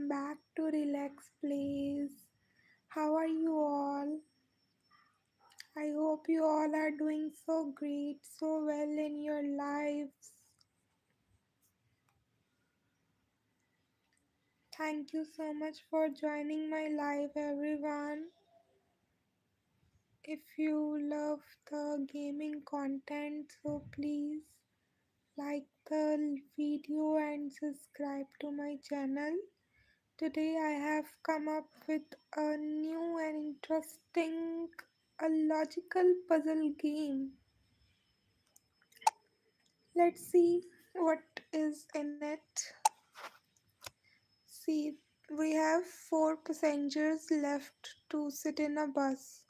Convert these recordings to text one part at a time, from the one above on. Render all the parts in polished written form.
back to RelaxPlayz. How are you all? I hope you all are doing so great, so well in your lives. Thank you so much for joining my live, everyone. If you love the gaming content, so please like the video and subscribe to my channel. Today I have come up with a new and interesting a logical puzzle game. Let's see what is in it. See, we have four passengers left to sit in a bus.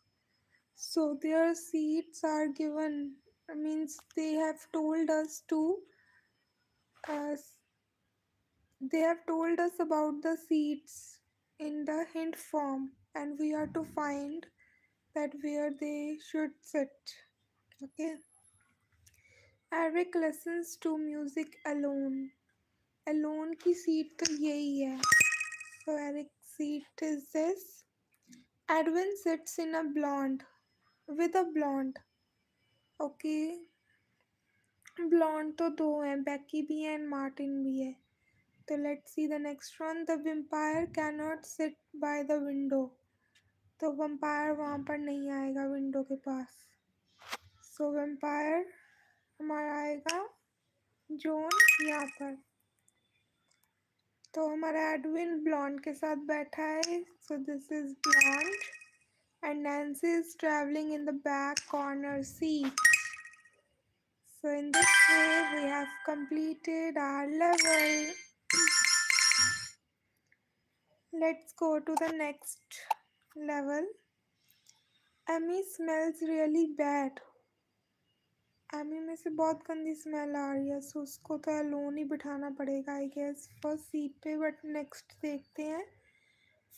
So their seats are given, means they have told us to uh, they have told us about the seats in the hint form, and we are to find that where they should sit. Okay. Eric listens to music alone. Alone की seat तो यही है. So Eric's seat is this. Edwin sits in a blonde with a blonde. Okay. Blonde तो दो हैं, Becky भी है and Martin भी है. So let's see the next one. The vampire cannot sit by the window. तो vampire वहाँ पर नहीं आएगा विंडो के पास. So vampire हमारा आएगा जोन यहाँ पर. तो हमारा एडविन ब्लॉन्ड के साथ बैठा है. So this is blonde and Nancy is travelling in the back corner seat. So in this way we have completed our level. Let's go to the next level. Amy smells really bad. Amy में से बहुत गंदी smell आ रही है. सो उसको तो alone he बिठाना पड़ेगा आई गेस फर्स्ट सीट पे. बट नेक्स्ट देखते हैं.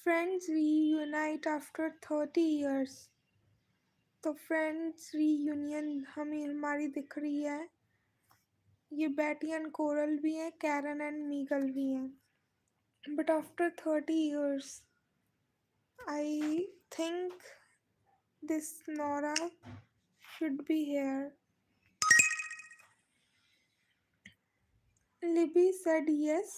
Friends reunite after 30 years. तो फ्रेंड्स रीयूनियन हमारी दिख रही है. ये बैटी एंड कोरल भी हैं, कैरन एंड मीगल भी हैं. But after 30 years I think this Nora should be here. Libby said yes.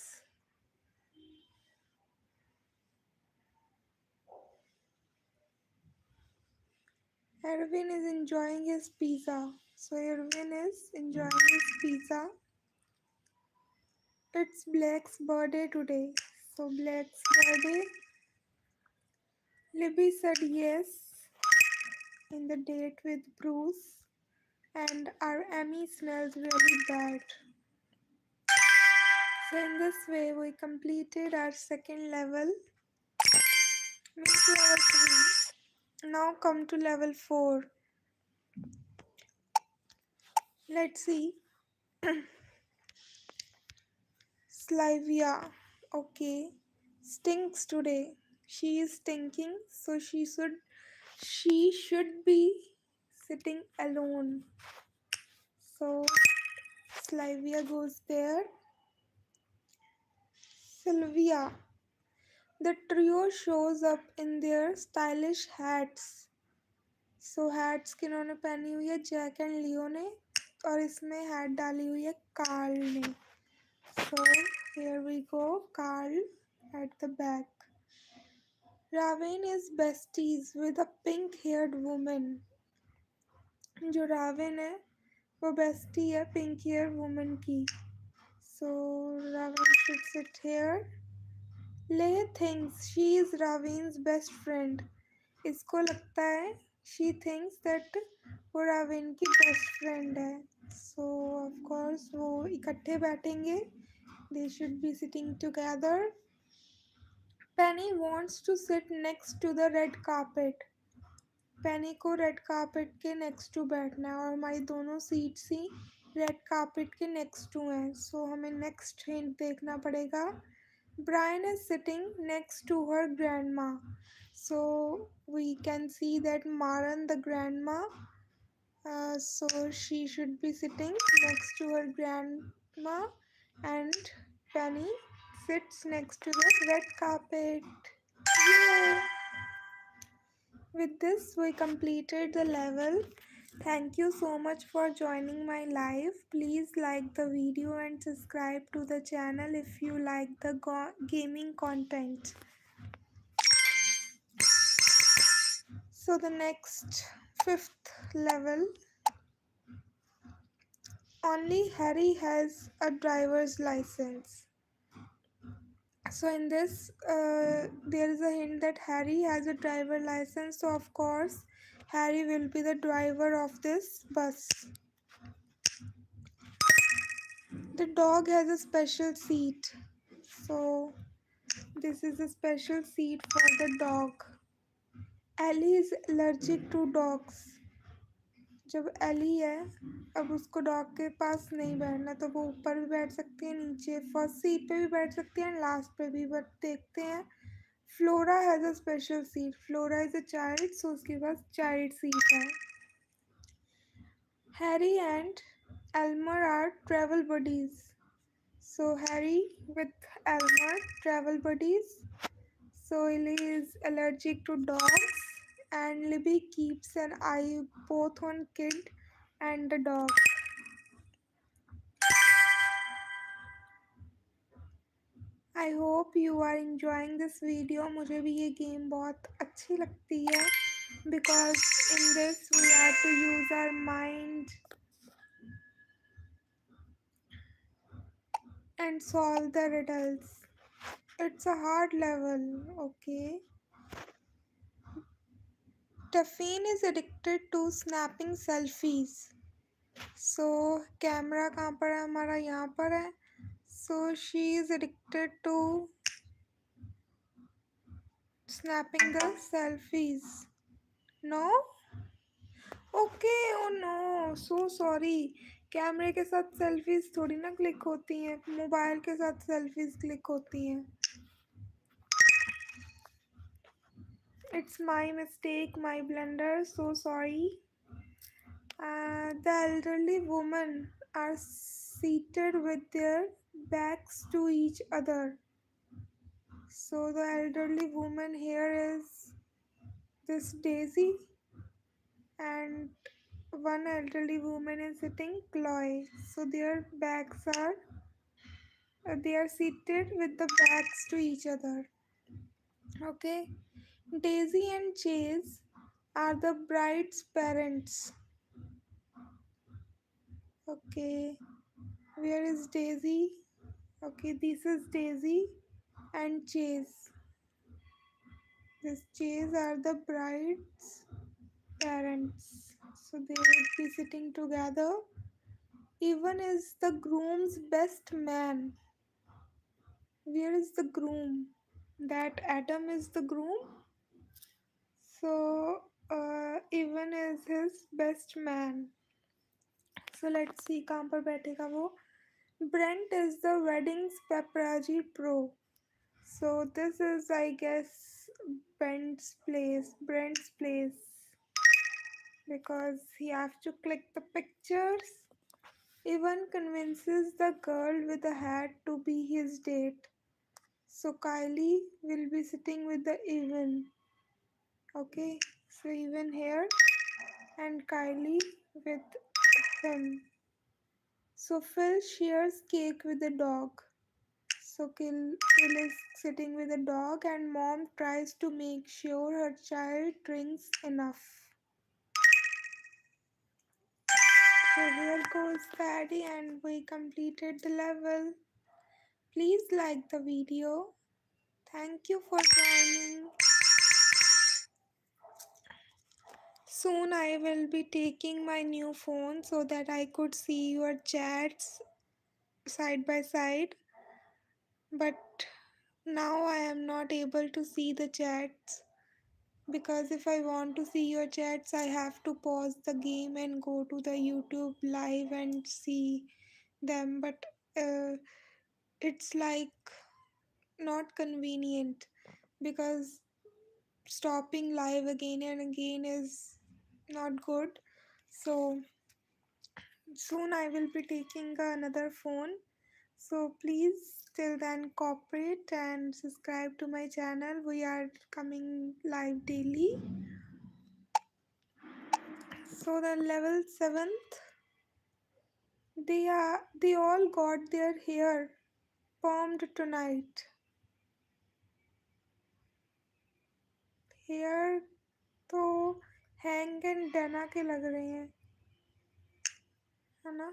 Erwin is enjoying his pizza. So Erwin is enjoying his pizza. It's Blake's birthday today. So Blake's birthday. Libby said yes in the date with Bruce. And our Emmy smells really bad. So in this way we completed our second level. Means level 3. Now come to level 4. Let's see. Slavia, okay, stinks today. She is stinking, so she should be sitting alone. So Slavia goes there. Sylvia. The trio shows up in their stylish hats. So hats किन्होंने पहनी हुई है Jack and लियो ने, और इसमें hat डाली हुई है Karl ने. So here we go, Carl at the back. Raven is besties with a pink-haired woman. जो रावेन है वो बेस्टी है पिंक हेयर वुमन की. So Raven should sit here. Leigh thinks she is Raven's best friend. इसको लगता है she thinks that वो रावेन की बेस्ट फ्रेंड है. So of course वो इकट्ठे बैठेंगे. They should be sitting together. Penny wants to sit next to the red carpet. पेनी को रेड कार्पेट के नेक्स्ट टू बैठना है और हमारी दोनों सीट्स ही रेड कार्पेट के नेक्स्ट टू हैं. सो हमें नेक्स्ट हिंट देखना पड़ेगा. Brian is sitting next to her grandma. So we can see that Maran the grandma. So she should be sitting next to her grandma and Penny sits next to the red carpet. Yay! With this, we completed the level. Thank you so much for joining my live. Please like the video and subscribe to the channel if you like the gaming content. So the next fifth level, only Harry has a driver's license. So in this, there is a hint that Harry has a driver license. So of course, Harry will be the driver of this bus. The dog has a special seat. So this is a special seat for the dog. Ellie is allergic to dogs. जब Eli है अब उसको dog के पास नहीं बैठना तो वो ऊपर भी बैठ सकती है नीचे फर्स्ट सीट पे भी बैठ सकती है लास्ट पे भी बट देखते हैं Flora has a special seat Flora is a child so उसके पास चाइल्ड सीट है Harry and Elmer are travel buddies so Harry with Elmer travel buddies so Ellie is allergic to dogs and Libby keeps an eye both on Kid and the dog. I hope you are enjoying this video. मुझे भी ये game बहुत अच्छी लगती है because in this we have to use our mind and solve the riddles. It's a hard level, okay? Tafine is addicted to snapping selfies. So camera कहाँ पर है हमारा यहाँ पर है so she is addicted to snapping the selfies. No? Okay oh no so sorry कैमरे के साथ सेल्फीज थोड़ी ना क्लिक होती हैं मोबाइल के साथ सेल्फीज क्लिक होती हैं it's my mistake my blunder so sorry the elderly woman are seated with their backs to each other so the elderly woman here is this Daisy and one elderly woman is sitting Chloe so their backs are they are seated with the backs to each other okay Daisy and Chase are the bride's parents okay where is Daisy okay this is Daisy and Chase this Chase are the bride's parents so they would be sitting together even is the groom's best man where is the groom that Adam is the groom so even is his best man so let's see कहाँ पर बैठेगा वो Brent is the wedding's paparazzi pro so this is I guess Brent's place because he have to click the pictures Evan convinces the girl with the hat to be his date so Kylie will be sitting with the Evan okay so Evan here and Kylie with him so Phil shares cake with the dog so Phil is sitting with the dog and mom tries to make sure her child drinks enough so here goes Paddy and we completed the level please like the video thank you for joining soon I will be taking my new phone so that I could see your chats side by side but now I am not able to see the chats because if I want to see your chats I have to pause the game and go to the YouTube live and see them but it's like not convenient because stopping live again and again is not good so soon I will be taking another phone So please till then cooperate and subscribe to my channel. We are coming live daily. So the level 7th, they all got their hair permed tonight. Hair तो hang and Dana के लग रहे हैं, है ना?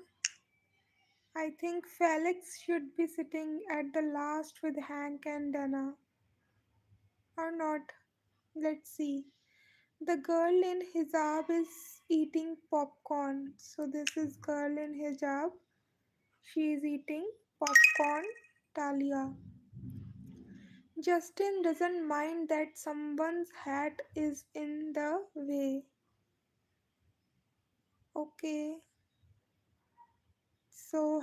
I think Felix should be sitting at the last with Hank and Dana. Or not. Let's see. The girl in hijab is eating popcorn. So this is girl in hijab. She is eating popcorn. Talia. Justin doesn't mind that someone's hat is in the way. Okay. So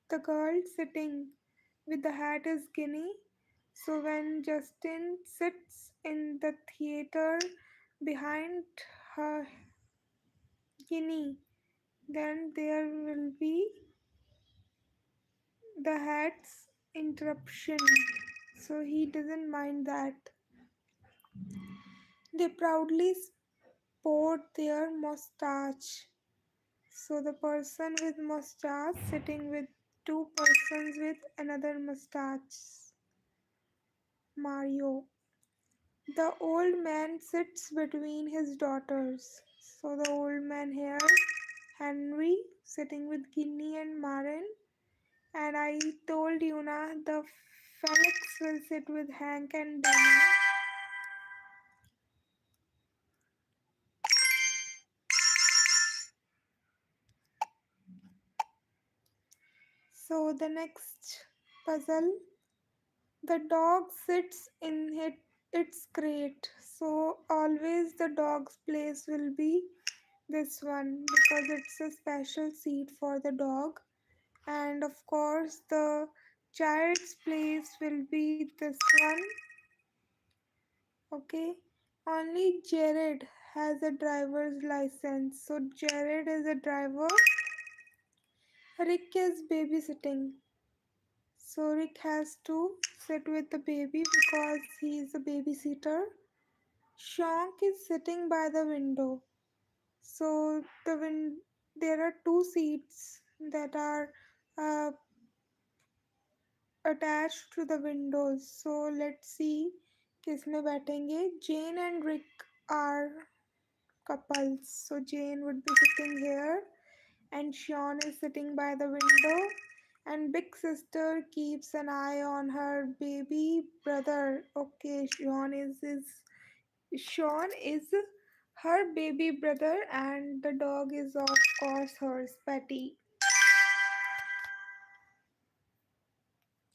the girl sitting with the hat is Guinea. So when Justin sits in the theater behind her Guinea, then there will be the hat's interruption. So he doesn't mind that. They proudly sport their mustache. So the person with mustache sitting with two persons with another mustache. Mario. The old man sits between his daughters. So the old man here, Henry, sitting with Ginny and Marin. And I told you na, the Felix will sit with Hank and Dana. So the next puzzle, the dog sits in its crate. So always the dog's place will be this one because it's a special seat for the dog. And of course, the child's place will be this one. Okay, only Jared has a driver's license, so Jared is a driver. Rick is babysitting, so Rick has to sit with the baby because he is a babysitter. Shonk is sitting by the window, so there are two seats that are uh, attached to the windows. So let's see किसमें बैठेंगे. Jane and Rick are couples. So Jane would be sitting here and Sean is sitting by the window. And big sister keeps an eye on her baby brother. Okay, Sean is her baby brother and the dog is of course hers, Patty.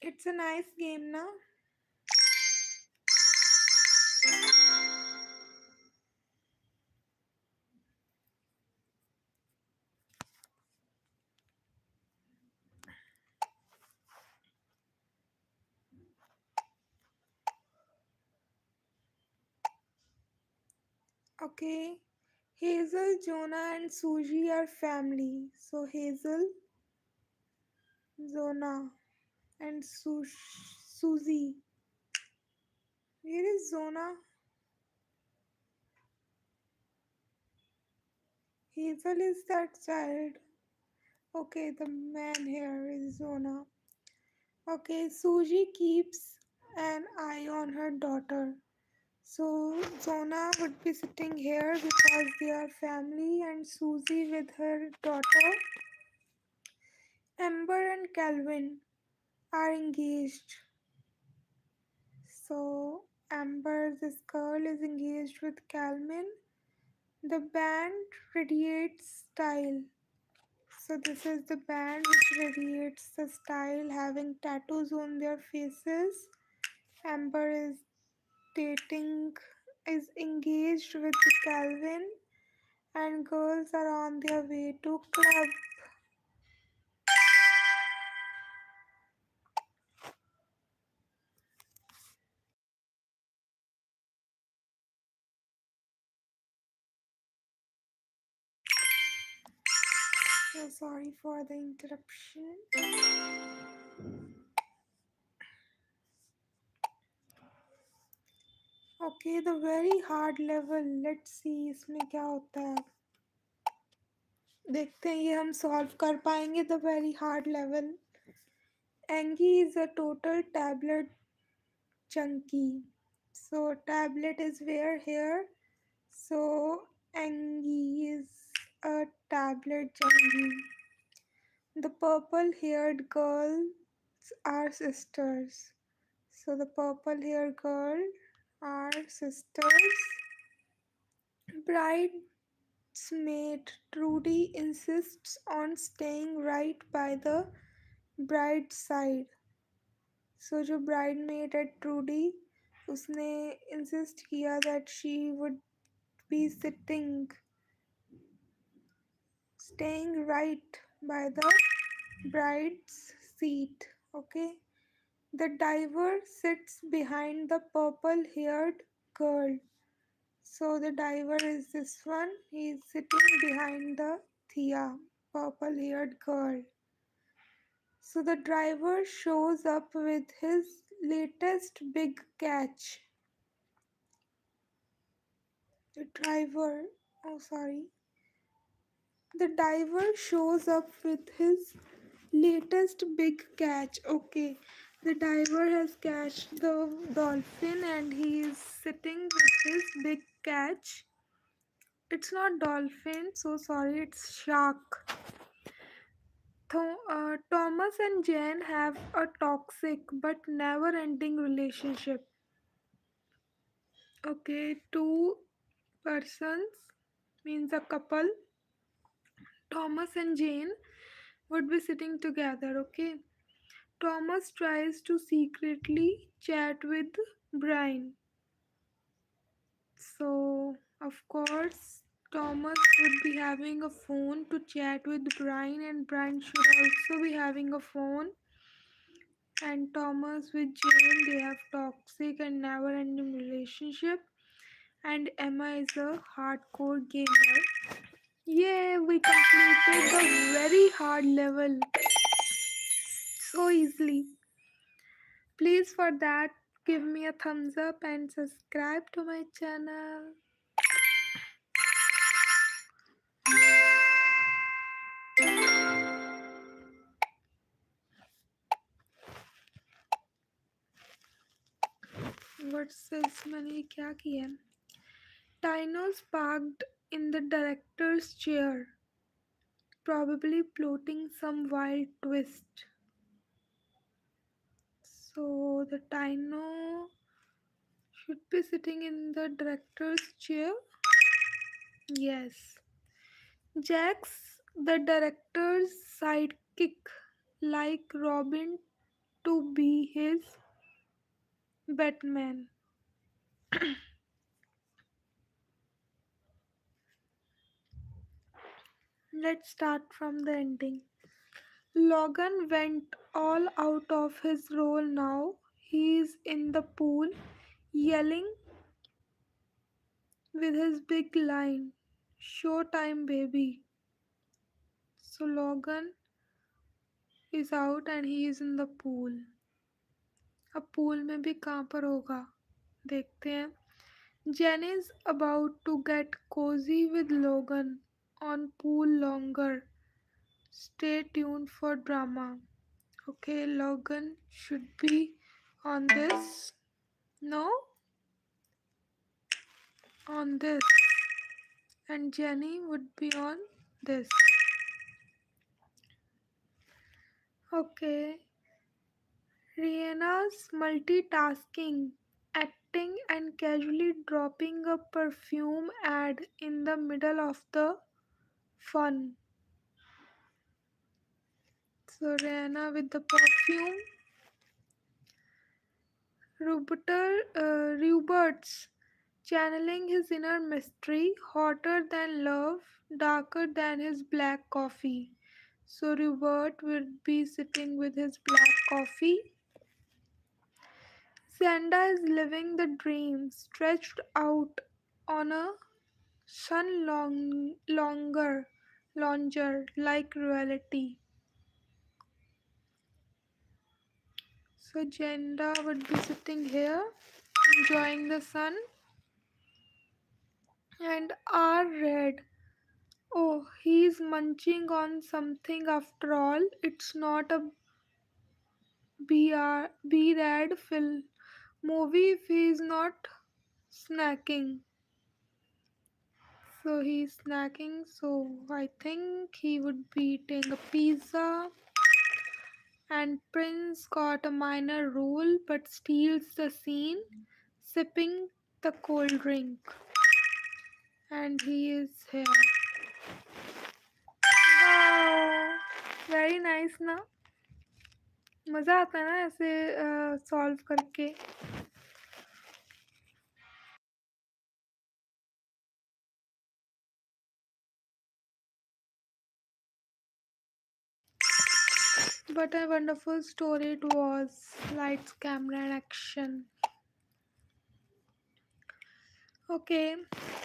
It's a nice game, na? Okay. Hazel, Jonah, and Suji are family. So Hazel, Zona, and Susie. Where is Zona? Hazel is that child. Okay, the man here is Zona. Okay, Suji keeps an eye on her daughter. So Zona would be sitting here because they are family, and Susie with her daughter. Amber and Calvin are engaged. So Amber, this girl, is engaged with Calvin. The band radiates style. So this is the band which radiates the style, having tattoos on their faces. Amber dating, is engaged with Calvin, and girls are on their way to club. So sorry for the interruption. Okay, the very hard level. Let's see इसमें क्या होता है. देखते हैं ये हम solve कर पाएंगे. The very hard level. Angie is a total tablet junkie. So tablet is where here. So Angie is a tablet junkie. The purple haired girls are sisters. So the purple haired girl are sisters. Bridesmaid Trudy insists on staying right by the bride's side. So जो bridesmaid है Trudy उसने insist किया that she would be staying right by the bride's seat. Okay. The diver sits behind the purple haired girl. So the diver is this one. He is sitting behind the Thea, purple haired girl. So the driver shows up with his latest big catch. The driver, oh sorry. The diver shows up with his latest big catch. Okay, the diver has catched the dolphin and he is sitting with his big catch. It's not dolphin, so sorry, it's shark. Thomas and Jane have a toxic but never ending relationship. Okay, two persons means a couple. Thomas and Jane would be sitting together. Okay, Thomas tries to secretly chat with Brian. So, of course, Thomas would be having a phone to chat with Brian, and Brian should also be having a phone. And Thomas with Jane, they have toxic and never ending relationship. And Emma is a hardcore gamer. Yay, we completed the very hard level so easily. Please, for that, give me a thumbs up and subscribe to my channel. What's this? मैंने क्या किया? Tino's parked in the director's chair, probably plotting some wild twist. So the Tino should be sitting in the director's chair. Yes. Jack's the director's sidekick, like Robin to be his Batman. Let's start from the ending. Logan went all out of his role now. He is in the pool yelling with his big line, "Showtime, baby." So Logan is out and he is in the pool. अब pool में भी कहाँ पर होगा देखते हैं. Jen is about to get cozy with Logan on pool longer. Stay tuned for drama. Okay, Logan should be on this. No? On this. And Jenny would be on this. Okay. Rihanna's multitasking, acting and casually dropping a perfume ad in the middle of the fun. So Rihanna with the perfume. Rupert's channeling his inner mystery, hotter than love, darker than his black coffee. So Rupert would be sitting with his black coffee. Xanda is living the dream, stretched out on a longer, longer, like reality. So Jenda would be sitting here, enjoying the sun, and R red. Oh, he's munching on something after all. It's not a B red film movie if he's not snacking. So he's snacking, so I think he would be eating a pizza. And Prince got a minor role but steals the scene, sipping the cold drink. And he is here. Wow! Very nice ना. मज़ा आता है ना ऐसे solve करके. But a wonderful story it was. Lights, camera, and action. Okay,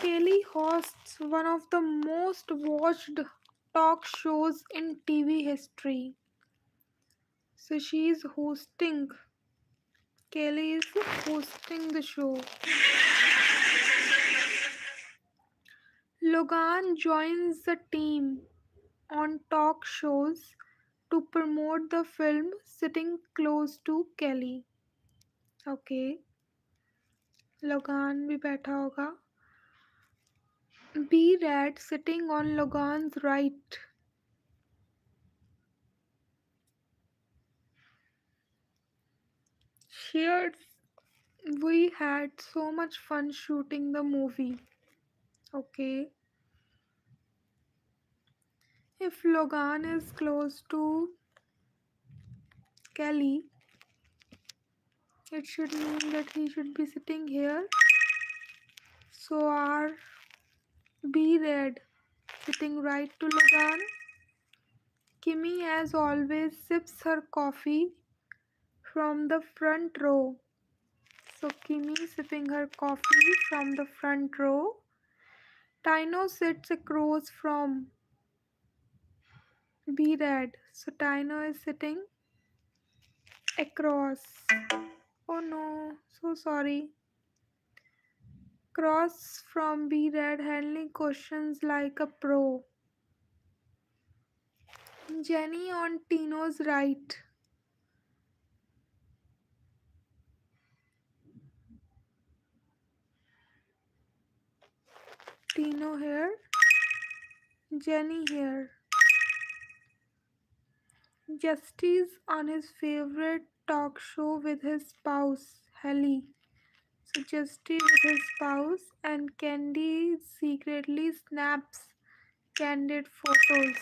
Kelly hosts one of the most watched talk shows in TV history. So she is hosting. Kelly is hosting the show. Logan joins the team on talk shows to promote the film, sitting close to Kelly. Okay, Logan भी बैठा होगा. B Rat sitting on Logan's right. Cheers! We had so much fun shooting the movie. Okay. If Logan is close to Kelly, it should mean that he should be sitting here. So our B Red sitting right to Logan. Kimmy, as always, sips her coffee from the front row. So Kimmy sipping her coffee from the front row. Tino sits across from B Red. So Tino is sitting across. Oh no, so sorry. Cross from B Red handling questions like a pro. Jenny on Tino's right. Tino here. Jenny here. Justice on his favorite talk show with his spouse, Helly. So Justice with his spouse and Candy secretly snaps candid photos.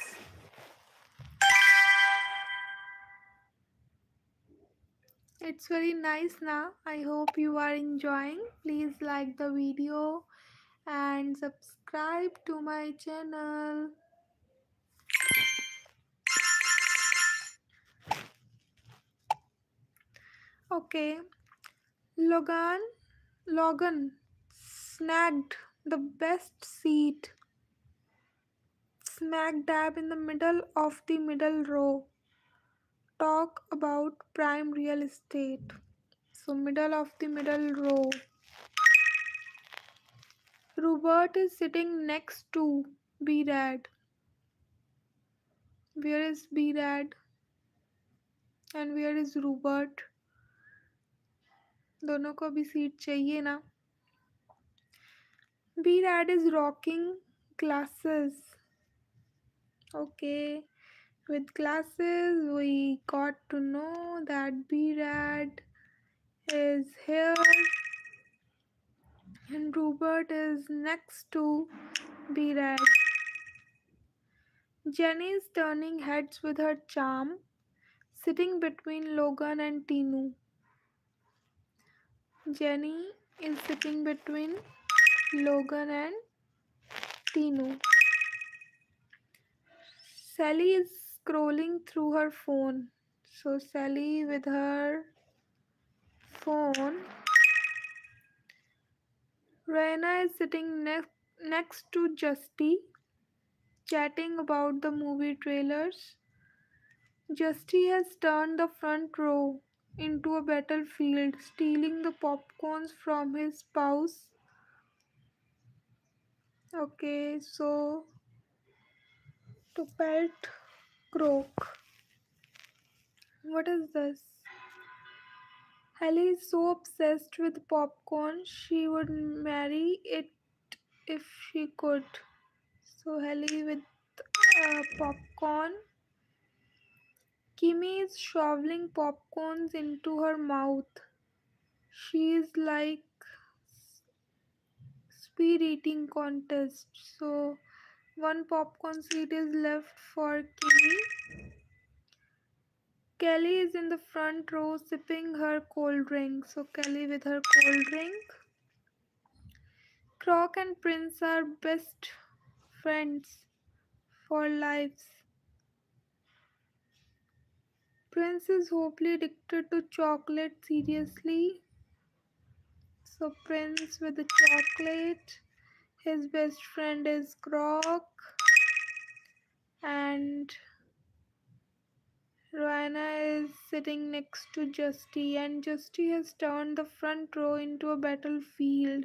It's very nice now. I hope you are enjoying. Please like the video and subscribe to my channel. Okay, Logan snagged the best seat smack dab in the middle of the middle row. Talk about prime real estate. So middle of the middle row. Robert is sitting next to B Rad. Where is B Rad? And where is Robert? दोनों को भी seat चाहिए ना. B Rad is rocking glasses. Okay. With glasses, we got to know that B Rad is here and Robert is next to B Rad. Jenny is turning heads with her charm, sitting between Logan and Tinu. Jenny is sitting between Logan and Tinu. Sally is scrolling through her phone. So Sally with her phone. Raina is sitting next to Justy. chatting about the movie trailers. Justy has turned the front row into a battlefield, stealing the popcorns from his spouse. Okay, so to pelt croak. What is this? Hallie is so obsessed with popcorn, she would marry it if she could. So Hallie with popcorn. Kimmy is shoveling popcorns into her mouth. She is like speed eating contest. So one popcorn seat is left for Kimmy. Kelly is in the front row sipping her cold drink. So Kelly with her cold drink. Croc and Prince are best friends for lives. Prince is hopefully addicted to chocolate seriously. So Prince with the chocolate. His best friend is Croc. And Rowena is sitting next to Justy, and Justy has turned the front row into a battlefield,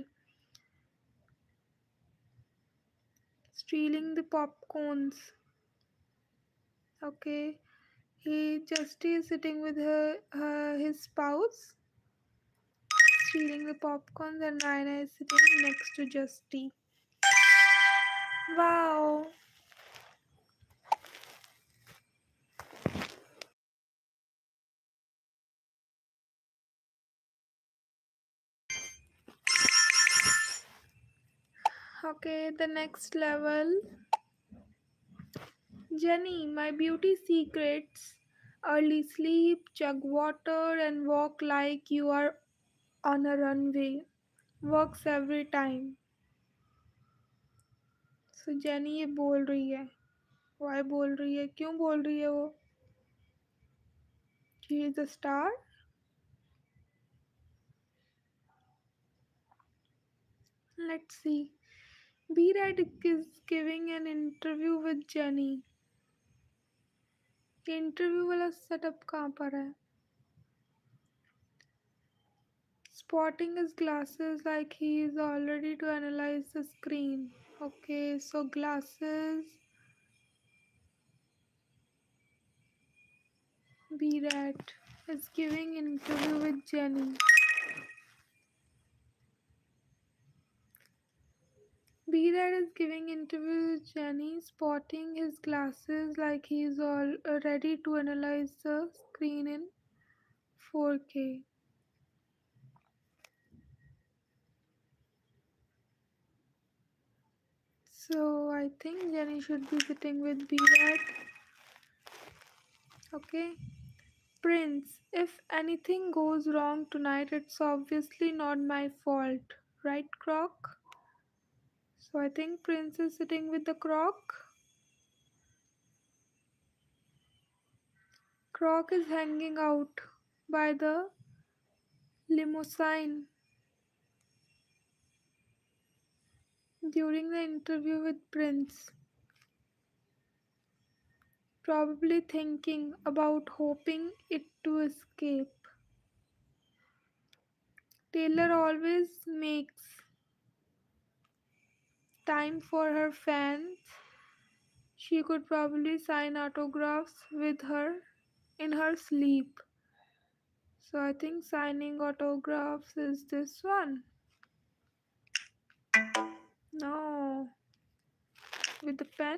stealing the popcorns. Okay, Justy is sitting with his spouse, stealing the popcorns, and Rowena is sitting next to Justy. Wow. Okay, the next level. Jenny, my beauty secrets. Early sleep, chug water, and walk like you are on a runway. Works every time. So jenny ये बोल रही है. Why बोल रही है? क्यों बोल रही है वो? She is a star. Let's see. B-Red is giving an interview with Jenny. ये इंटरव्यू वाला सेटअप कहाँ पर है? Spotting his glasses like he is already to analyze the screen. Okay, so glasses. B-Rat is giving interview with Jenny. B-Rat is giving interview with Jenny, spotting his glasses like he is all ready to analyze the screen in 4K. So I think Jenny should be sitting with B-Rat. Okay. Prince, if anything goes wrong tonight, it's obviously not my fault. Right, Croc? So I think Prince is sitting with the Croc. Croc is hanging out by the limousine during the interview with Prince, probably thinking about hoping it to escape. Taylor always makes time for her fans. She could probably sign autographs with her in her sleep. So I think signing autographs is this one. No, with the pen.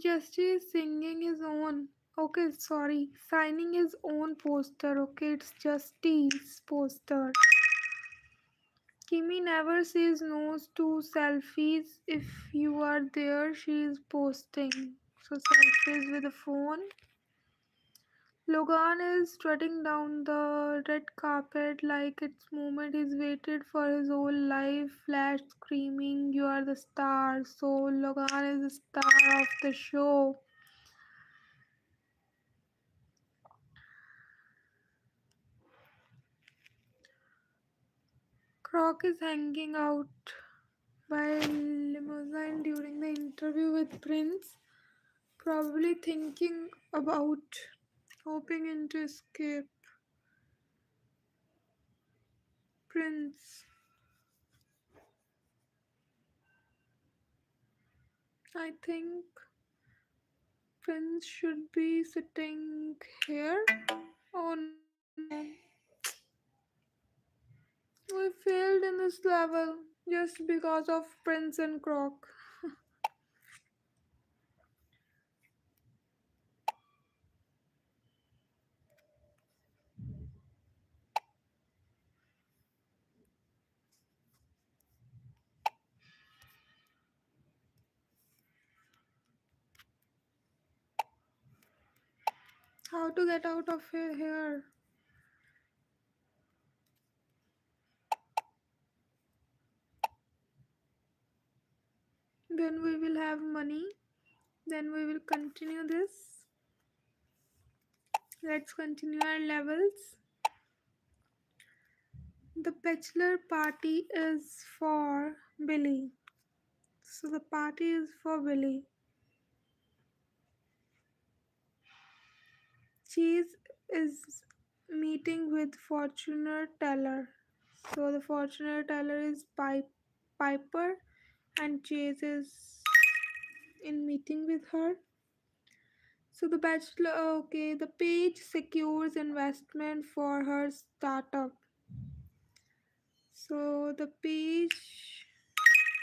Justy is singing his own. Okay, sorry. Signing his own poster. Okay, it's Justy's poster. Kimmy never says no to selfies. If you are there, she is posting. So selfies with a phone. Logan is strutting down the red carpet like it's moment he's waited for his whole life. Flash screaming, "You are the star!" So Logan is the star of the show. Croc is hanging out by limousine. resigned during the interview with Prince, probably thinking about hoping into escape. Prince. I think Prince should be sitting here. Oh no. We failed in this level just because of Prince and Croc. How to get out of here? When we will have money, then we will continue this. Let's continue our levels. The bachelor party is for Billy. So the party is for Billy. Cheese is meeting with Fortuner Teller. So the Fortuner Teller is Piper and Chase is in meeting with her. So the bachelor, okay, the page secures investment for her startup. So the page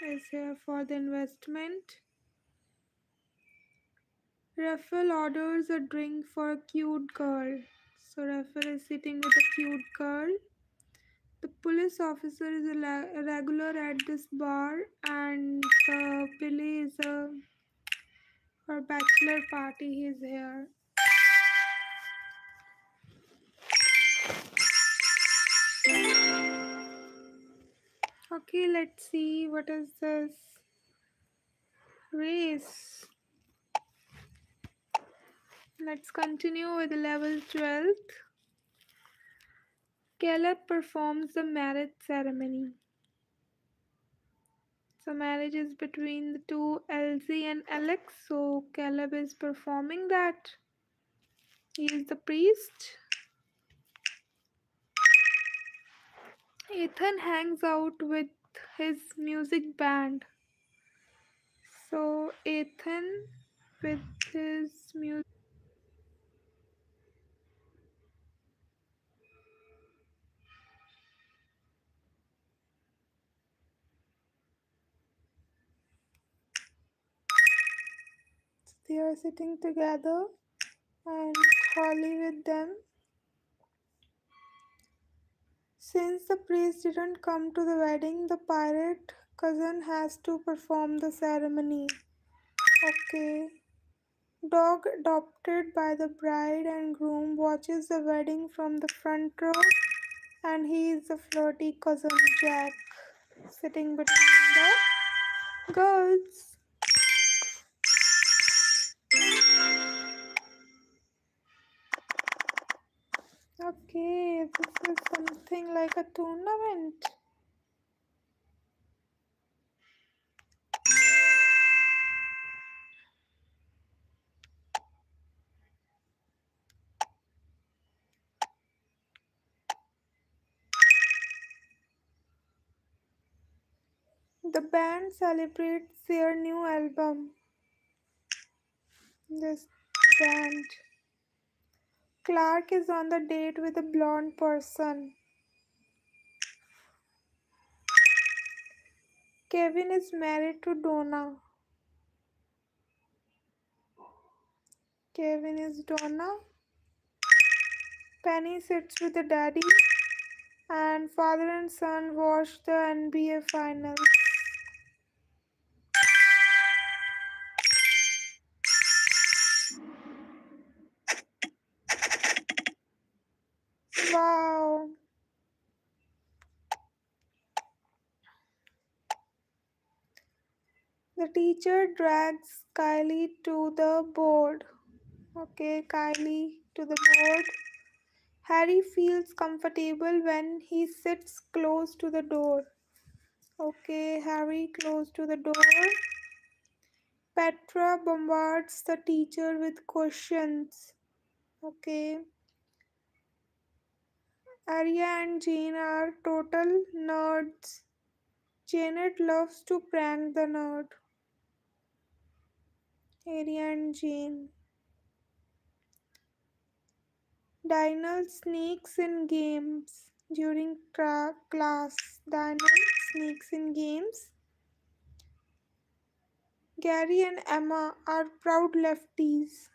is here for the investment. Rafael orders a drink for a cute girl. So Rafael is sitting with a cute girl. The police officer is a regular at this bar, and Billy is a for bachelor party. He's here. Okay, let's see what is this race. Let's continue with level 12. Caleb performs the marriage ceremony. So marriage is between the two Elsie and Alex. So Caleb is performing that. He is the priest. Ethan hangs out with his music band. So Ethan with his music. They are sitting together and Holly with them. Since the priest didn't come to the wedding, the pirate cousin has to perform the ceremony. Okay. Dog adopted by the bride and groom watches the wedding from the front row, and he is the flirty cousin Jack sitting between the girls. Okay, this is something like a tournament. The band celebrates their new album. This band. Clark is on the date with a blonde person. Kevin is married to Donna. Kevin is Donna. Penny sits with the daddy. And father and son watch the NBA finals. Wow. The teacher drags Kylie to the board. Okay, Kylie to the board. Harry feels comfortable when he sits close to the door. Okay, Harry close to the door. Petra bombards the teacher with questions. Okay. Arya and Jane are total nerds. Janet loves to prank the nerd. Arya and Jane. Dinah sneaks in games during class. Dinah sneaks in games. Gary and Emma are proud lefties.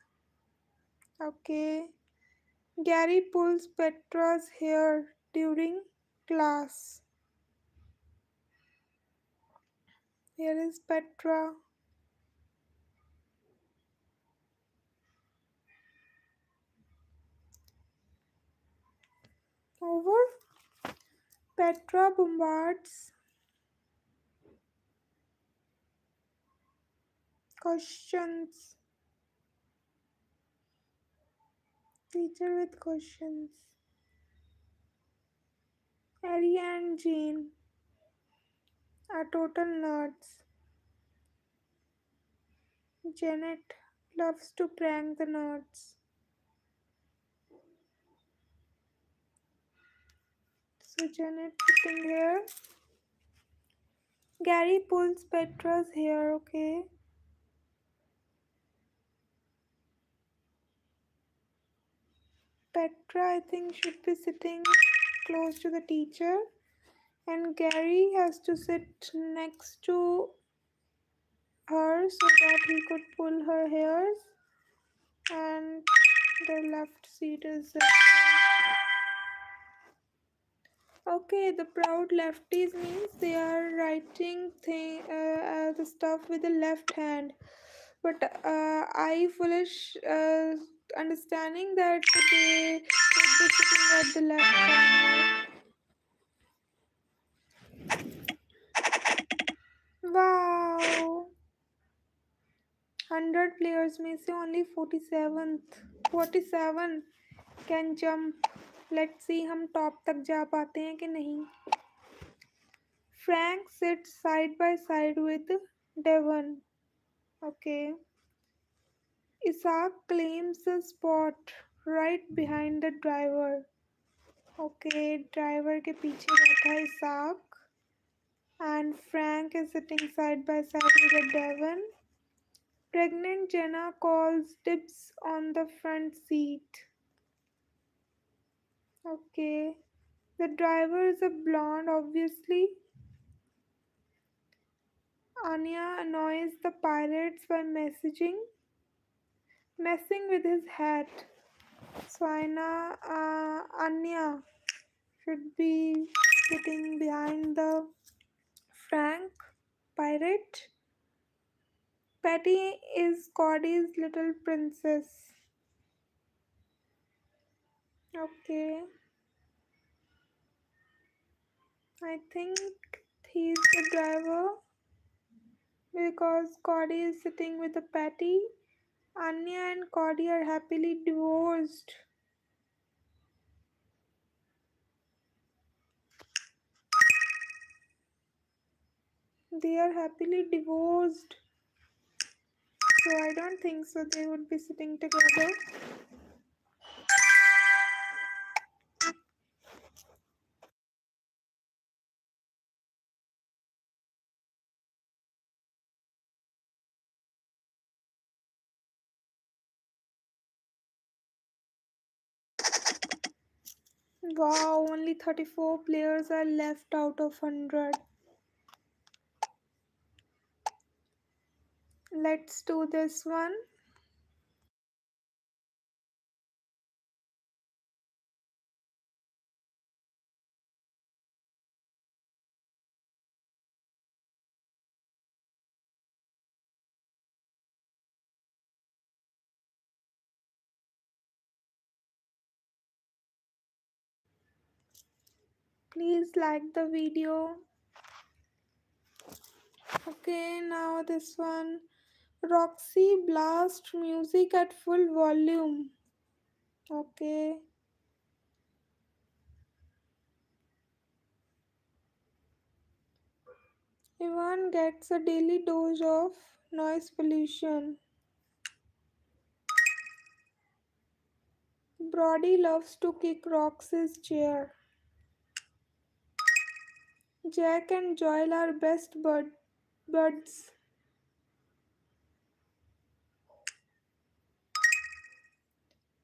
Okay. Gary pulls Petra's hair during class. Here is Petra. Over. Petra bombards questions. Teacher with questions. Harry and Jane are total nerds. Janet loves to prank the nerds. So Janet sitting here. Gary pulls Petra's hair, okay? Petra, I think, should be sitting close to the teacher, and Gary has to sit next to her so that he could pull her hairs, and the left seat is okay. The proud lefties means they are writing the stuff with the left hand, but I foolish understanding that they would be sitting at the left corner. Wow, 100 players में से only 47 can jump. Let's see हम top तक जा पाते हैं कि नहीं. Frank sits side by side with Devon. Okay. Isaac claims a spot right behind the driver. Okay, driver के पीछे बैठा है Isaac. And Frank is sitting side by side with Devon. Pregnant Jenna calls dibs on the front seat. Okay. The driver is a blonde, obviously. Anya annoys the pirates by messing with his hat. So Anya should be sitting behind the Frank pirate. Patty is Cody's little princess. Okay. I think he's the driver because Cody is sitting with the Patty. Anya and Cody are happily divorced. They are happily divorced. So I don't think so they would be sitting together. Wow, only 34 players are left out of 100. Let's do this one. Please like the video. Okay, now this one. Roxy blast music at full volume. Okay. Ivan gets a daily dose of Noise pollution. Brody loves to kick Rox's chair. Jack and Joel are best buds.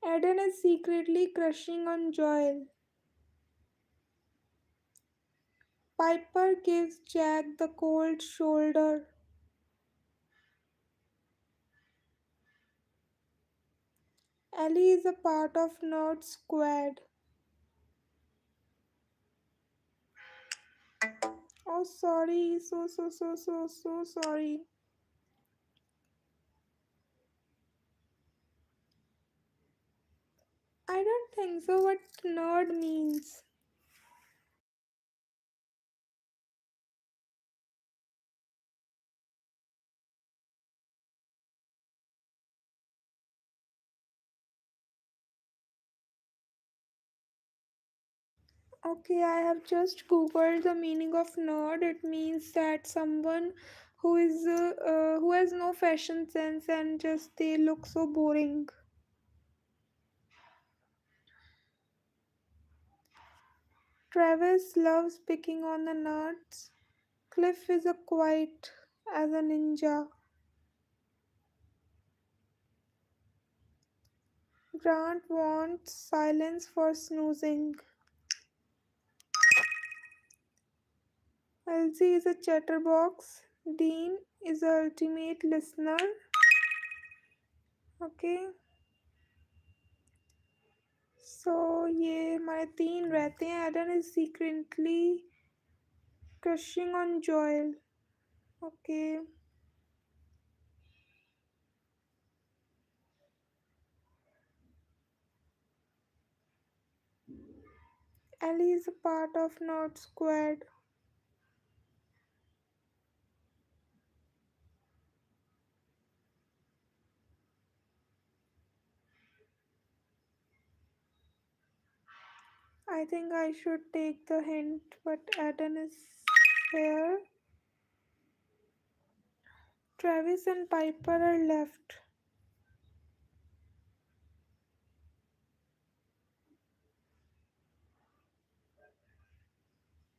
Eden is secretly crushing on Joel. Piper gives Jack the cold shoulder. Ellie is a part of Nerd Squad. Oh, sorry. So sorry. I don't think so. What nerd means? Okay, I have just googled the meaning of nerd. It means that someone who has no fashion sense and just they look so boring. Travis loves picking on the nerds. Cliff is a quiet as a ninja. Grant wants silence for snoozing. Elsie is a chatterbox. Dean is the ultimate listener. Okay, so ये हमारे तीन रहते हैं. Eden is secretly crushing on Joel. Okay, Ellie is a part of Nerd Squad. I think I should take the hint, but Eden is here. Travis and Piper are left.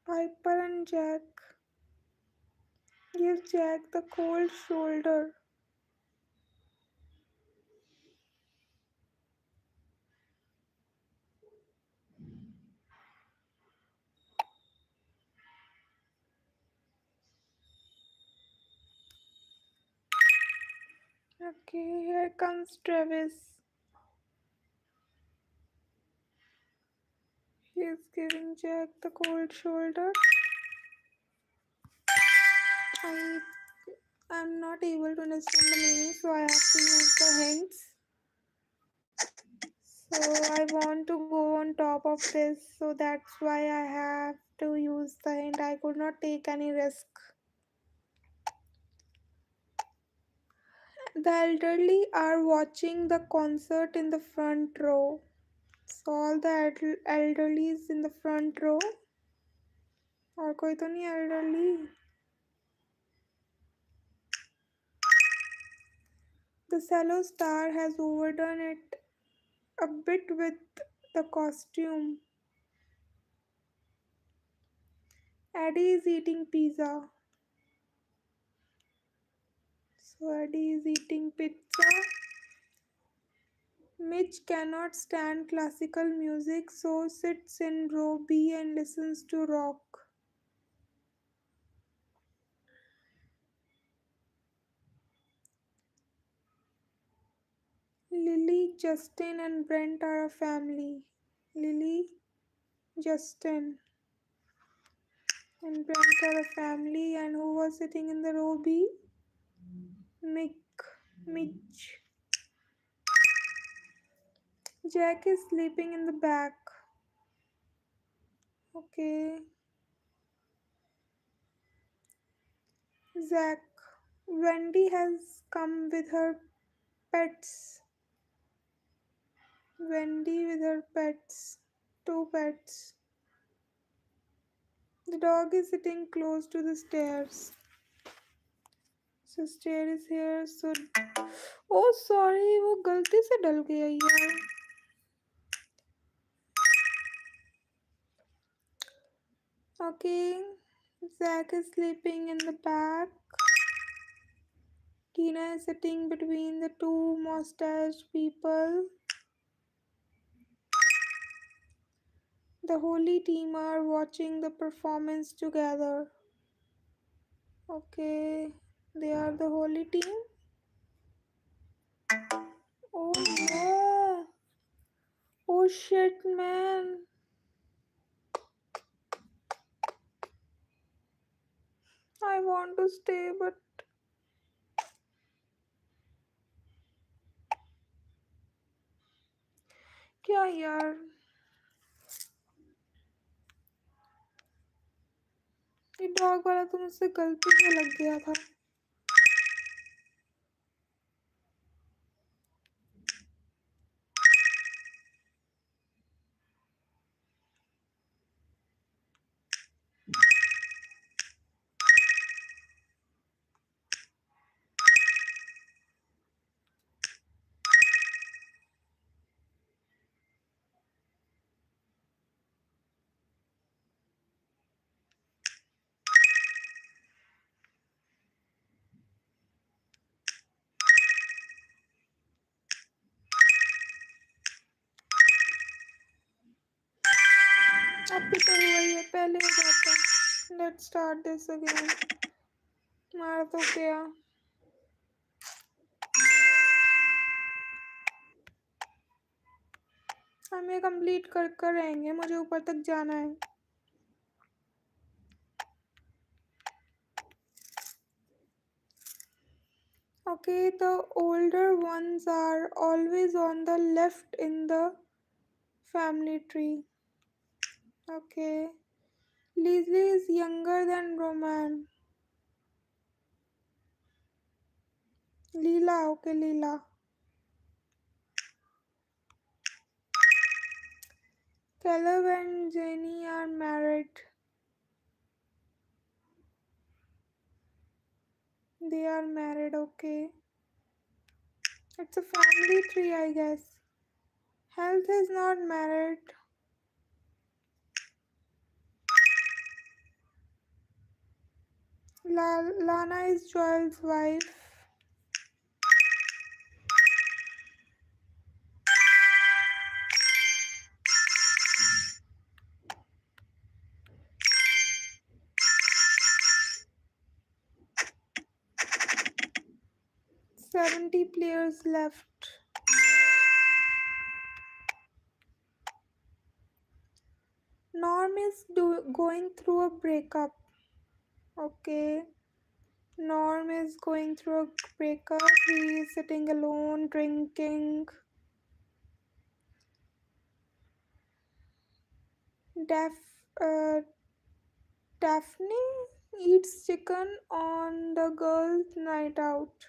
Piper and Jack give Jack the cold shoulder. Okay, here comes Travis. He is giving Jack the cold shoulder. I am not able to understand the meaning, so I have to use the hints. So I want to go on top of this, so that's why I have to use the hint. I could not take any risk. The elderly are watching the concert in the front row. So all the elderly is in the front row. और कोई तो नहीं elderly. The cello star has overdone it a bit with the costume. Eddie is eating pizza. So Eddie is eating pizza. Mitch cannot stand classical music, so sits in row B and listens to rock. Lily, Justin, and Brent are a family. Lily, Justin, and Brent are a family. And who was sitting in the row B? Mick, Mitch. Jack is sleeping in the back. Okay. Zach. Wendy has come with her pets. Wendy with her pets. Two pets. The dog is sitting close to the stairs. So stair is here. So oh sorry, वो गलती से डल गया यार. Okay, Zach is sleeping in the back. Tina is sitting between the two mustached people. The holy team are watching the performance together. Okay, they are the holy team. Oh no! Oh shit, man! I want to stay, but क्या यार? ये dog वाला तो मुझसे गलती से लग गया था. अब भी तो हुआ ही है, पहले हो जाता. Let's start this again. मार तो गया. हम ये कंप्लीट कर कर रहेंगे, मुझे ऊपर तक जाना है. Okay, the older ones are always on the left in the family tree. Okay. Leslie is younger than Roman. Leela, okay, Leela. Caleb and Jenny are married. They are married, okay. It's a family tree, I guess. Health is not married. Lana is Joel's wife. $70 players left. Norm is going through a breakup. Okay. Norm is going through a breakup. He is sitting alone, drinking. Uh, Daphne eats chicken on the girls' night out.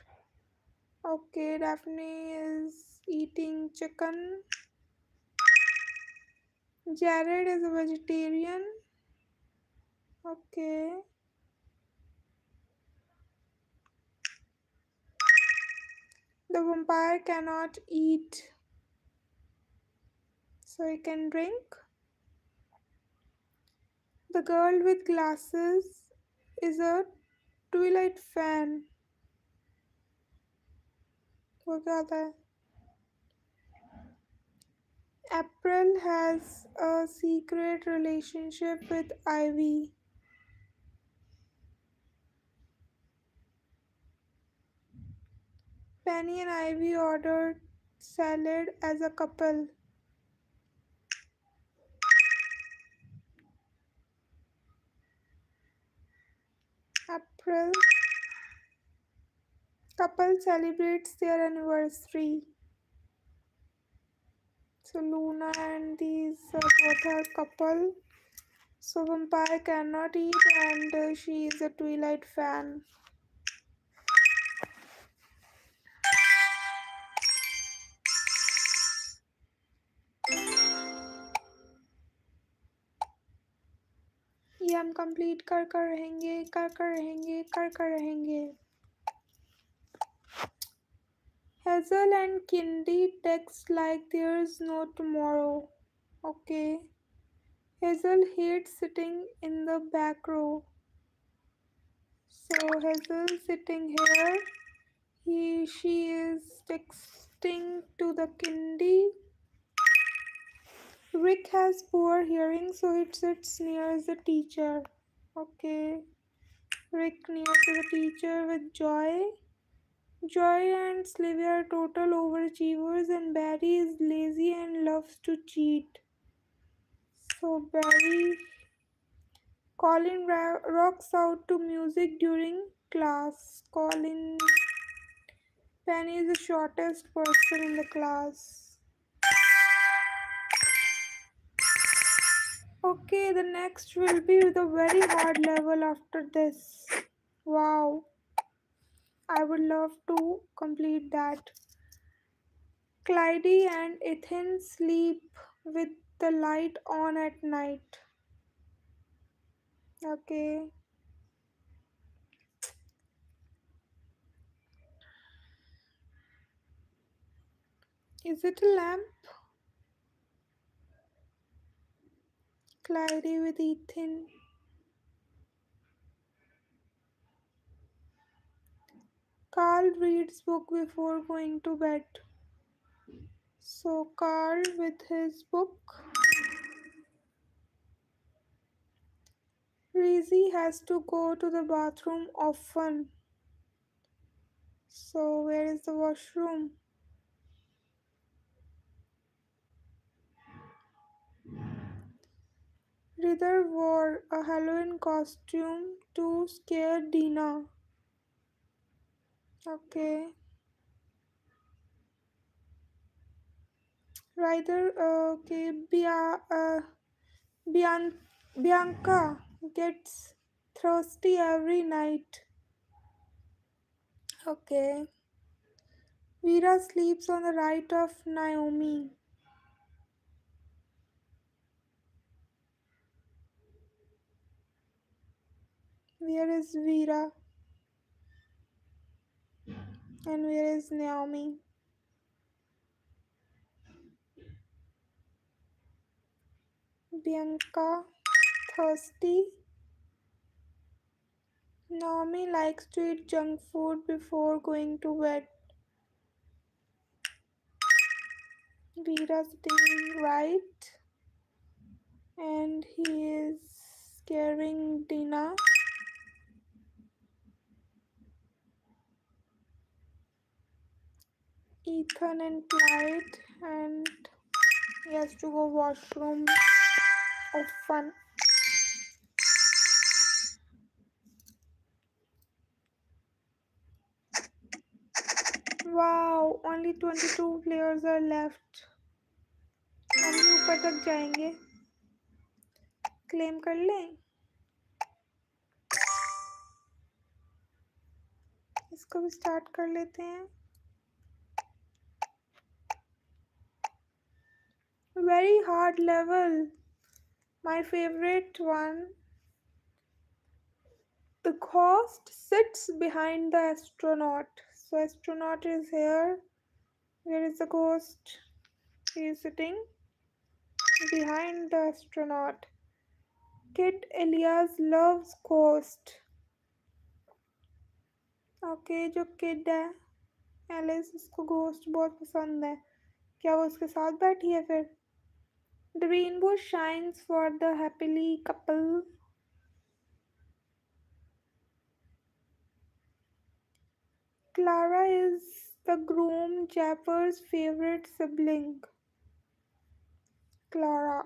Okay, Daphne is eating chicken. Jared is a vegetarian. Okay. The vampire cannot eat, so he can drink. The girl with glasses is a Twilight fan. वो क्या होता है? April has a secret relationship with Ivy. Penny and Ivy ordered salad as a couple. April couple celebrates their anniversary. So Luna and these both are couple. So vampire cannot eat and she is a Twilight fan. ये हम complete कर कर रहेंगे. Hazel and Kindy text like there's no tomorrow. Okay. Hazel hates sitting in the back row. So Hazel sitting here. She is texting to the Kindy. Rick has poor hearing, so it sits near the teacher. Okay. Rick near to the teacher with Joy. Joy and Sylvia are total overachievers, and Barry is lazy and loves to cheat. So Colin rocks out to music during class. Colin Penny is the shortest person in the class. Okay, the next will be the very hard level after this. Wow, I would love to complete that. Clyde and Ethan sleep with the light on at night. Okay, is it a lamp? Clyde with Ethan. Carl reads book before going to bed. So Carl with his book. Rizzy has to go to the bathroom often. So where is the washroom? Ritter wore a Halloween costume to scare Dina. Okay. Rider, okay. Bian- Bianca gets thirsty every night. Okay. Vera sleeps on the right of Naomi. Where is Vera? And where is Naomi? Bianca thirsty. Naomi likes to eat junk food before going to bed. Vera sitting right, and he is scaring Dina. Ethan and Clyde, and he has to go washroom often. Wow, only 22 players are left. हम भी ऊपर तक जाएंगे. Claim कर लें. इसको भी start कर लेते हैं. Very hard level. My favorite one. The ghost sits behind the astronaut. So astronaut is here. Where is the ghost? He is sitting behind the astronaut. Kit Elias loves ghost. Okay जो kid है Alice उसको ghost बहुत पसंद है क्या वो उसके साथ बैठी है फिर the rainbow shines for the happily couple Clara is the groom Jaffer's favourite sibling Clara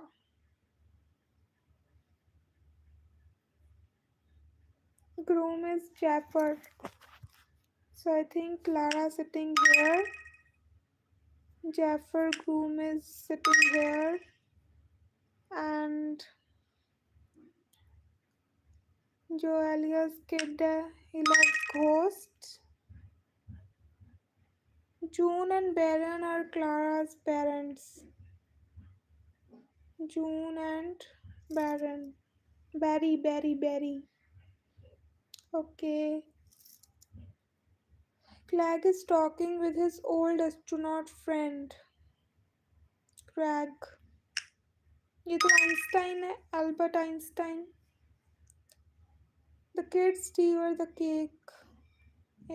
groom is Jaffer so I think Clara sitting here Jaffer groom is sitting here and जो Elias kid है he loves ghosts. June and Baron are Clara's parents. June and Baron. Barry. Okay. Clegg is talking with his old astronaut friend. Craig. ये तो Einstein है, Albert Einstein. The kids devour the cake.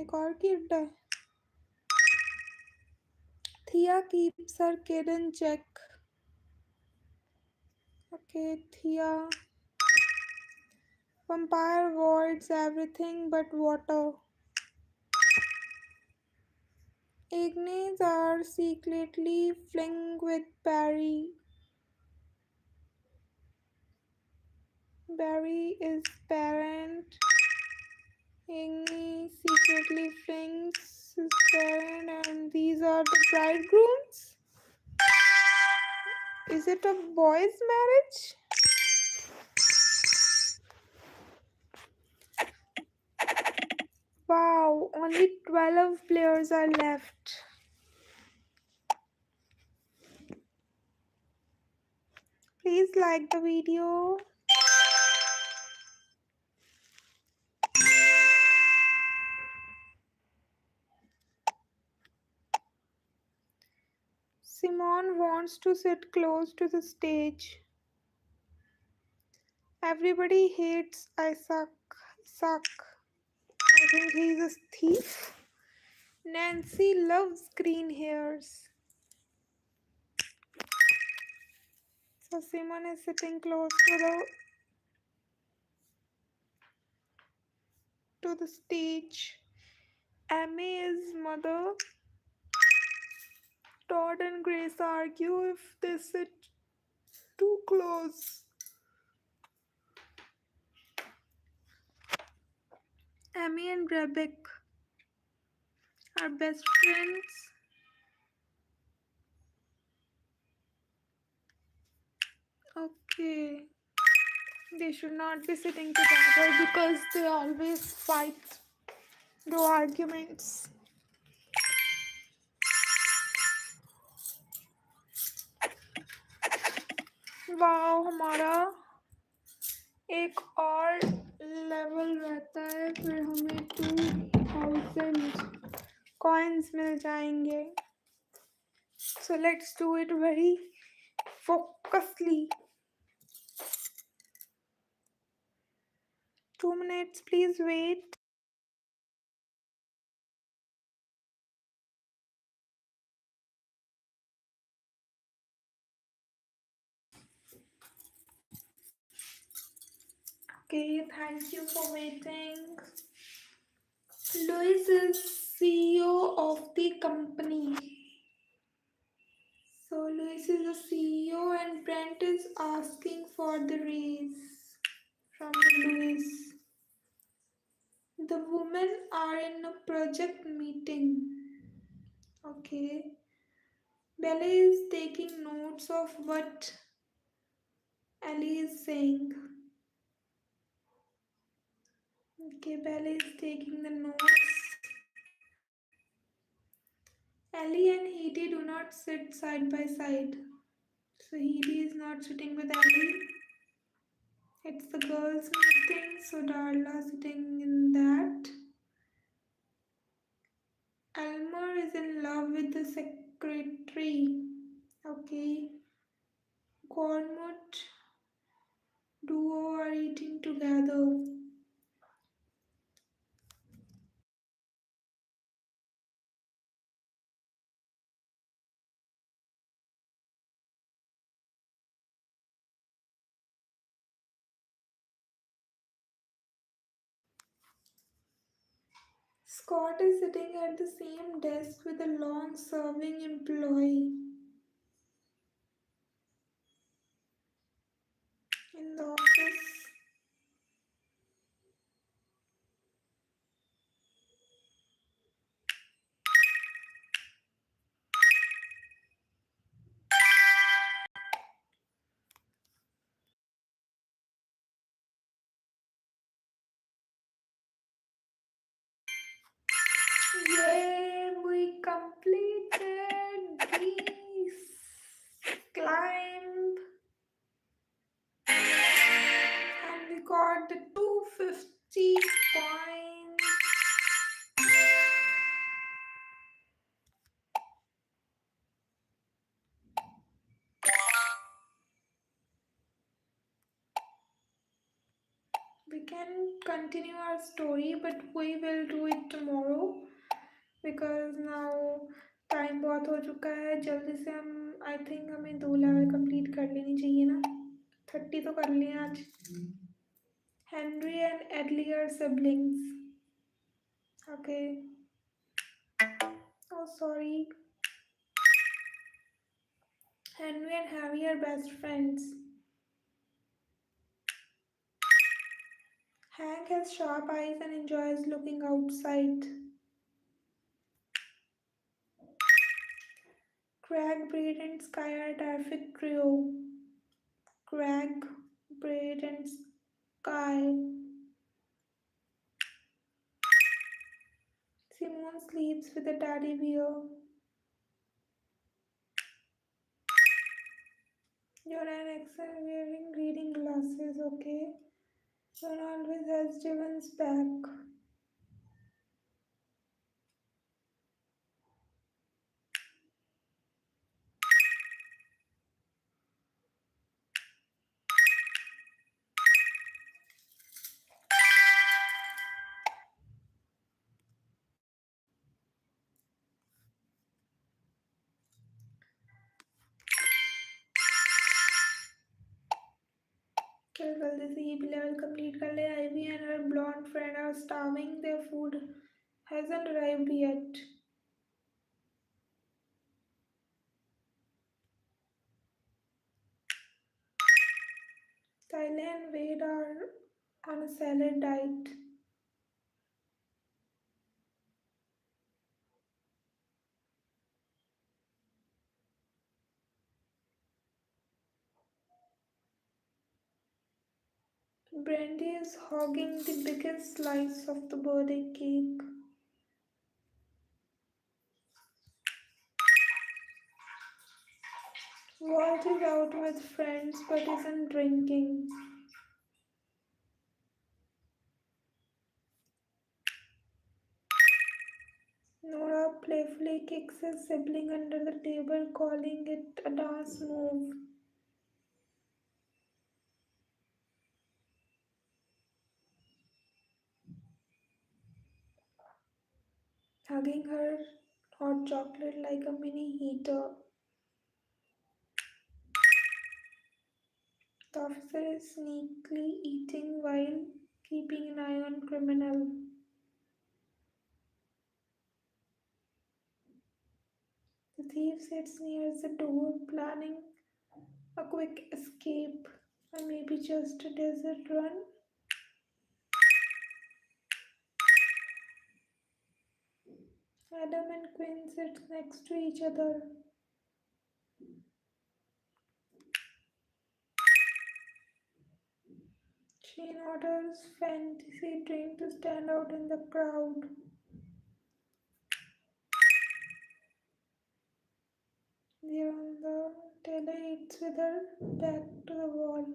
एक और kid है. Thea keeps her kid in check. Okay, Thea. Vampire avoids everything but water. Agnes are secretly flirting with Barry. Barry is parent. Agnes secretly flings his parent, and these are the bridegrooms. Is it a boys' marriage? Wow, only 12 players are left. Please like the video. Simone wants to sit close to the stage. Everybody hates Isaac. Isaac. I think he's a thief. Nancy loves green hairs. So Simone is sitting close to the stage. Emmy's mother, Todd and Grace argue if they sit too close. Emmy and Rebecca are best friends. Okay. They should not be sitting together because they always fight, do arguments. Wow हमारा एक और level रहता है, फिर हमें 2000 coins मिल जाएंगे. So let's do it very focusedly. 2 minutes, please wait. Okay, thank you for waiting. Louis is CEO of the company. So Louis is the CEO and Brent is asking for the raise from Louis. The women are in a project meeting. Okay. Bella is taking notes of what Ellie is saying. Okay, Bella is taking the notes. Ellie and Heidi do not sit side by side. So Heidi is not sitting with Ellie. It's the girls' meeting, so Darla sitting in that. Elmer is in love with the secretary. Okay. Gormut duo are eating together. Scott is sitting at the same desk with a long serving employee in the office. Yay, we completed this climb and we got the 250 coins. We can continue our story, but we will do it tomorrow because now time बहुत हो चुका है. जल्दी से हम I think हमें 2 level complete कर लेनी चाहिए ना. 30 तो कर लिए आज. Henry and Edley are siblings. Okay. Oh, sorry. Henry and Harry are best friends. Hank has sharp eyes and enjoys looking outside. Craig, Braid, and Sky are a terrific trio. Craig, Braid, and Sky. Simone sleeps with a teddy bear. You're an excellent wearing reading glasses, okay? John always has Jiven's back. चल जल्दी से ये भी level complete कर ले. Ivy and her blonde friend are starving. Their food hasn't arrived yet. Tyler and Wade are on a salad diet. Brandy is hogging the biggest slice of the birthday cake. Walt is out with friends but isn't drinking. Nora playfully kicks his sibling under the table, calling it a dance move. Hugging her hot chocolate like a mini heater. The officer is sneakily eating while keeping an eye on criminal. The thief sits near the door, planning a quick escape, or maybe just a desert run. Adam and Quinn sit next to each other. Shane orders fantasy drink to stand out in the crowd. They're on the Taylor eats with her back to the wall.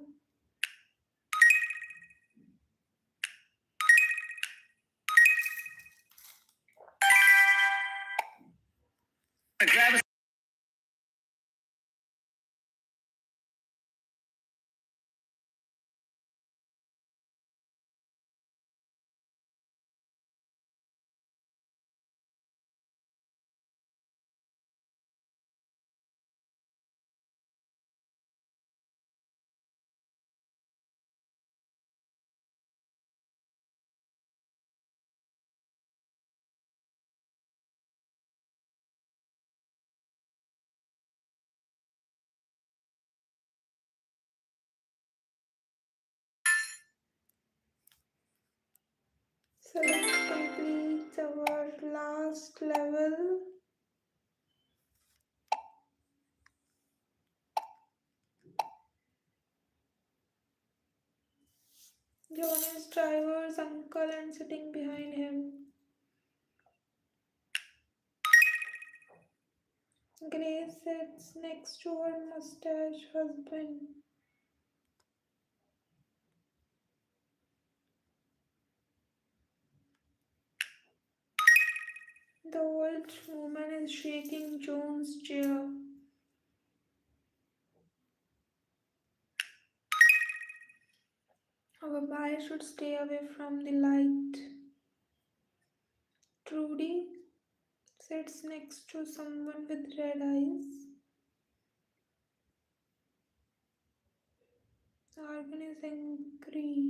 So let's complete our last level. John is driver's uncle and sitting behind him. Grace sits next to her mustache husband. The old woman is shaking Joan's chair. A papaya should stay away from the light. Trudy sits next to someone with red eyes. Argan is angry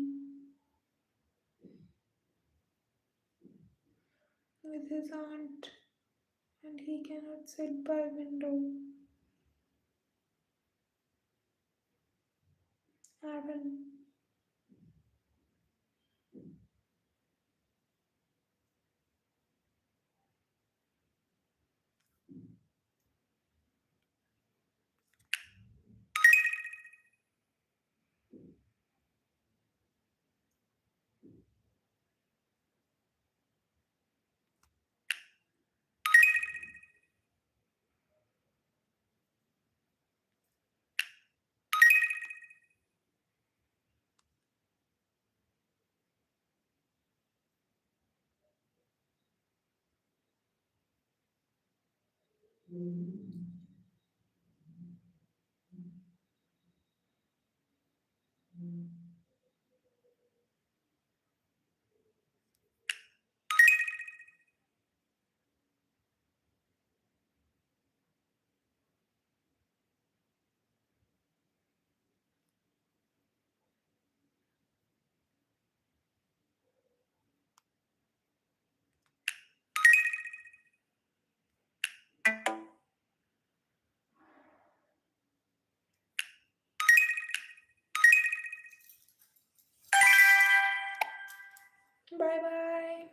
with his aunt and he cannot sit by window. Aaron. Bye bye.